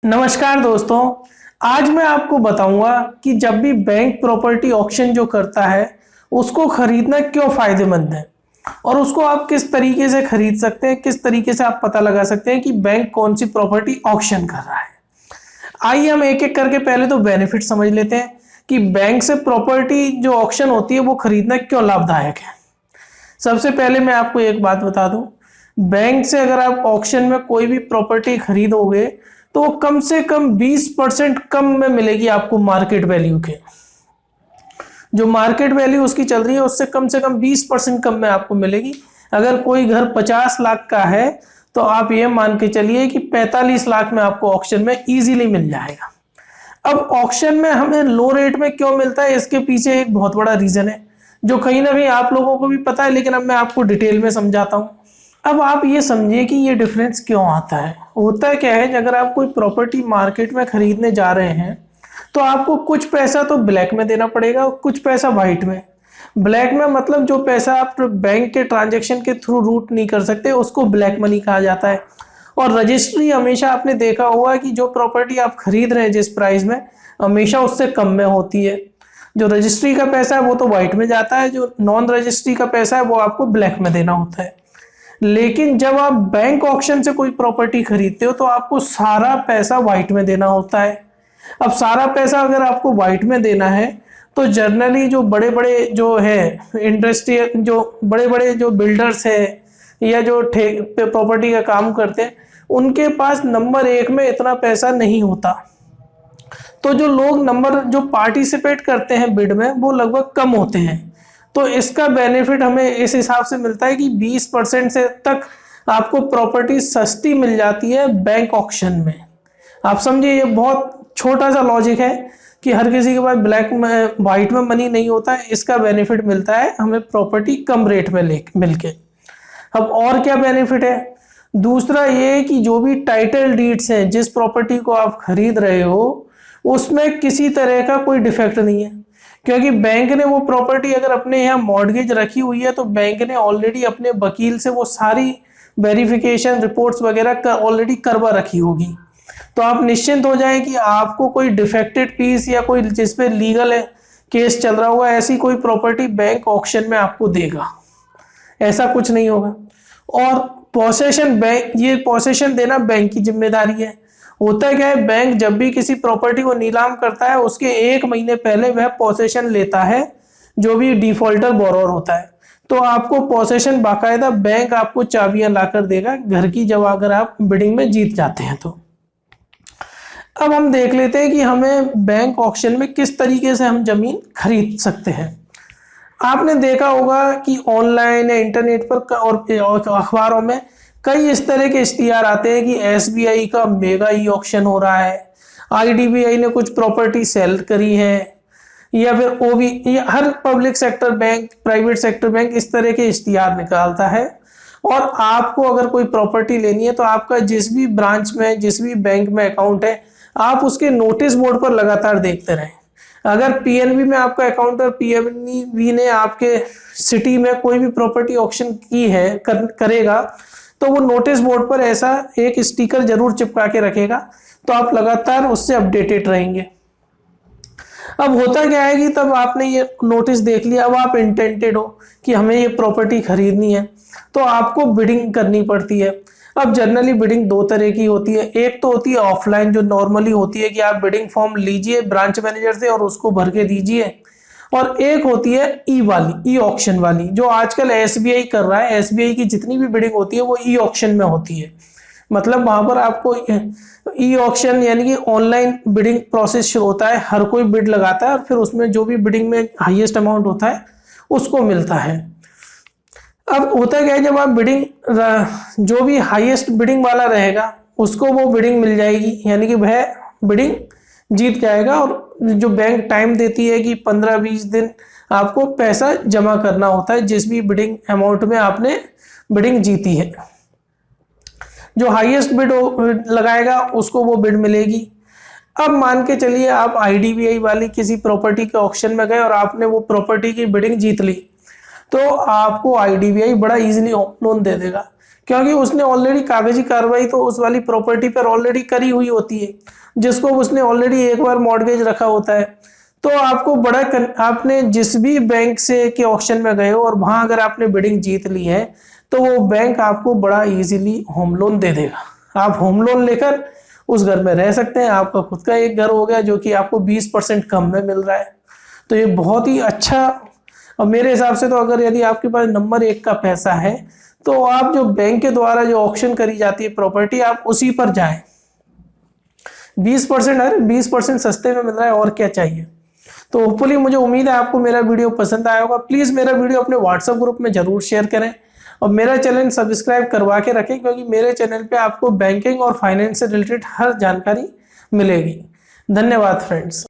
नमस्कार दोस्तों। आज मैं आपको बताऊंगा कि जब भी बैंक प्रॉपर्टी ऑक्शन जो करता है उसको खरीदना क्यों फायदेमंद है और उसको आप किस तरीके से खरीद सकते हैं, किस तरीके से आप पता लगा सकते हैं कि बैंक कौन सी प्रॉपर्टी ऑक्शन कर रहा है। आइए हम एक एक करके पहले तो बेनिफिट समझ लेते हैं कि बैंक से प्रॉपर्टी जो ऑक्शन होती है वो खरीदना क्यों लाभदायक है। सबसे पहले मैं आपको एक बात बता दूं, बैंक से अगर आप ऑक्शन में कोई भी प्रॉपर्टी खरीदोगे तो वो कम से कम 20% कम में मिलेगी आपको मार्केट वैल्यू के। जो मार्केट वैल्यू उसकी चल रही है उससे कम से कम 20% कम में आपको मिलेगी। अगर कोई घर 50 लाख का है तो आप ये मान के चलिए कि 45 लाख में आपको ऑक्शन में इजीली मिल जाएगा। अब ऑक्शन में हमें लो रेट में क्यों मिलता है, इसके पीछे एक बहुत बड़ा रीजन है जो कहीं ना कहीं आप लोगों को भी पता है, लेकिन अब मैं आपको डिटेल में समझाता हूँ। अब आप ये समझिए कि ये डिफरेंस क्यों आता है। होता है क्या है, अगर आप कोई प्रॉपर्टी मार्केट में खरीदने जा रहे हैं तो आपको कुछ पैसा तो ब्लैक में देना पड़ेगा और कुछ पैसा वाइट में। ब्लैक में मतलब जो पैसा आप बैंक के ट्रांजैक्शन के थ्रू रूट नहीं कर सकते उसको ब्लैक मनी कहा जाता है। और रजिस्ट्री हमेशा आपने देखा होगा कि जो प्रॉपर्टी आप खरीद रहे हैं जिस प्राइस में, हमेशा उससे कम में होती है। जो रजिस्ट्री का पैसा है वो तो वाइट में जाता है, जो नॉन रजिस्ट्री का पैसा है वो आपको ब्लैक में देना होता है। लेकिन जब आप बैंक ऑक्शन से कोई प्रॉपर्टी खरीदते हो तो आपको सारा पैसा व्हाइट में देना होता है। अब सारा पैसा अगर आपको व्हाइट में देना है तो जनरली जो बड़े बड़े जो है इंडस्ट्री, जो बड़े बड़े जो बिल्डर्स है या जो प्रॉपर्टी का काम करते हैं, उनके पास नंबर एक में इतना पैसा नहीं होता। तो जो लोग नंबर जो पार्टिसिपेट करते हैं बिड में वो लगभग कम होते हैं। तो इसका बेनिफिट हमें इस हिसाब से मिलता है कि 20% से तक आपको प्रॉपर्टी सस्ती मिल जाती है बैंक ऑक्शन में। आप समझिए ये बहुत छोटा सा लॉजिक है कि हर किसी के पास ब्लैक में वाइट में मनी नहीं होता है, इसका बेनिफिट मिलता है हमें प्रॉपर्टी कम रेट में मिलके। अब और क्या बेनिफिट है, दूसरा ये कि जो भी टाइटल डीड्स हैं जिस प्रॉपर्टी को आप खरीद रहे हो उसमें किसी तरह का कोई डिफेक्ट नहीं है, क्योंकि बैंक ने वो प्रॉपर्टी अगर अपने यहाँ मॉर्गेज रखी हुई है तो बैंक ने ऑलरेडी अपने वकील से वो सारी वेरिफिकेशन रिपोर्ट्स वगैरह ऑलरेडी करवा रखी होगी। तो आप निश्चिंत हो जाएं कि आपको कोई डिफेक्टेड पीस या कोई जिसपे लीगल है केस चल रहा होगा ऐसी कोई प्रॉपर्टी बैंक ऑक्शन में आपको देगा, ऐसा कुछ नहीं होगा। और पोसेशन बैंक, ये पोसेशन देना बैंक की जिम्मेदारी है। होता है क्या है, बैंक जब भी किसी प्रॉपर्टी को नीलाम करता है उसके 1 महीने पहले वह पोसेशन लेता है जो भी डिफॉल्टर बोरोवर होता है। तो आपको पोसेशन बाकायदा बैंक आपको चाबियां लाकर देगा घर की, जब अगर आप बिडिंग में जीत जाते हैं तो। अब हम देख लेते हैं कि हमें बैंक ऑक्शन में किस तरीके से हम जमीन खरीद सकते हैं। आपने देखा होगा कि ऑनलाइन या इंटरनेट पर और अखबारों में कई इस तरह के इश्तिहार आते हैं कि एसबीआई का मेगा ई ऑक्शन हो रहा है, आईडीबीआई ने कुछ प्रॉपर्टी सेल करी है, या फिर ओबी या हर public sector bank, private sector bank इस तरह के इश्तिहार निकालता है। और आपको अगर कोई प्रॉपर्टी लेनी है तो आपका जिस भी ब्रांच में, जिस भी बैंक में अकाउंट है, आप उसके नोटिस बोर्ड पर लगातार देखते रहें। अगर पीएनबी में आपका अकाउंट है, पीएनबी ने आपके सिटी में कोई भी प्रॉपर्टी ऑक्शन की है करेगा तो वो नोटिस बोर्ड पर ऐसा एक स्टिकर जरूर चिपका के रखेगा, तो आप लगातार उससे अपडेटेड रहेंगे। अब होता क्या है कि तब आपने ये नोटिस देख लिया, अब आप इंटेंटेड हो कि हमें ये प्रॉपर्टी खरीदनी है तो आपको बिडिंग करनी पड़ती है। अब जनरली बिडिंग दो तरह की होती है, एक तो होती है ऑफलाइन जो नॉर्मली होती है कि आप बिडिंग फॉर्म लीजिए ब्रांच मैनेजर से और उसको भर के दीजिए, और एक होती है ई वाली, ई ऑक्शन वाली, जो आजकल एसबीआई कर रहा है। एसबीआई की जितनी भी बिडिंग होती है वो ई ऑक्शन में होती है। मतलब वहां पर आपको ई ऑक्शन यानी कि ऑनलाइन बिडिंग प्रोसेस शुरू होता है, हर कोई बिड लगाता है और फिर उसमें जो भी बिडिंग में हाईएस्ट अमाउंट होता है उसको मिलता है। अब होता क्या है, जब आप बिडिंग, जो भी हाईएस्ट बिडिंग वाला रहेगा उसको वो बिडिंग मिल जाएगी, यानी कि वह बिडिंग जीत जाएगा। और जो बैंक टाइम देती है कि 15-20 दिन आपको पैसा जमा करना होता है जिस भी बिडिंग अमाउंट में आपने बिडिंग जीती है। जो हाईएस्ट बिड लगाएगा उसको वो बिड मिलेगी। अब मान के चलिए आप आईडीबीआई वाली किसी प्रॉपर्टी के ऑक्शन में गए और आपने वो प्रॉपर्टी की बिडिंग जीत ली, तो आपको आईडीबीआई बड़ा इजीली होम लोन दे देगा, क्योंकि उसने ऑलरेडी कागजी कार्रवाई तो उस वाली प्रॉपर्टी पर ऑलरेडी करी हुई होती है, जिसको उसने ऑलरेडी एक बार मॉर्गेज रखा होता है। तो आपको आपने जिस भी बैंक से के ऑक्शन में गए हो और वहां अगर आपने बिडिंग जीत ली है, तो वो बैंक आपको बड़ा इजीली होम लोन दे देगा। आप होम लोन लेकर उस घर में रह सकते हैं। आपका खुद का एक घर हो गया जो कि आपको 20% कम में मिल रहा है। तो ये बहुत ही अच्छा। और मेरे हिसाब से तो अगर यदि आपके पास नंबर 1 का पैसा है, तो आप जो बैंक के द्वारा जो ऑक्शन करी जाती है प्रॉपर्टी, आप उसी पर जाएं। 20% है, 20% सस्ते में मिल रहा है, और क्या चाहिए। तो होपफुली मुझे उम्मीद है आपको मेरा वीडियो पसंद आया होगा। प्लीज़ मेरा वीडियो अपने व्हाट्सएप ग्रुप में जरूर शेयर करें और मेरा चैनल सब्सक्राइब करवा के रखें, क्योंकि मेरे चैनल पे आपको बैंकिंग और फाइनेंस से रिलेटेड हर जानकारी मिलेगी। धन्यवाद फ्रेंड्स।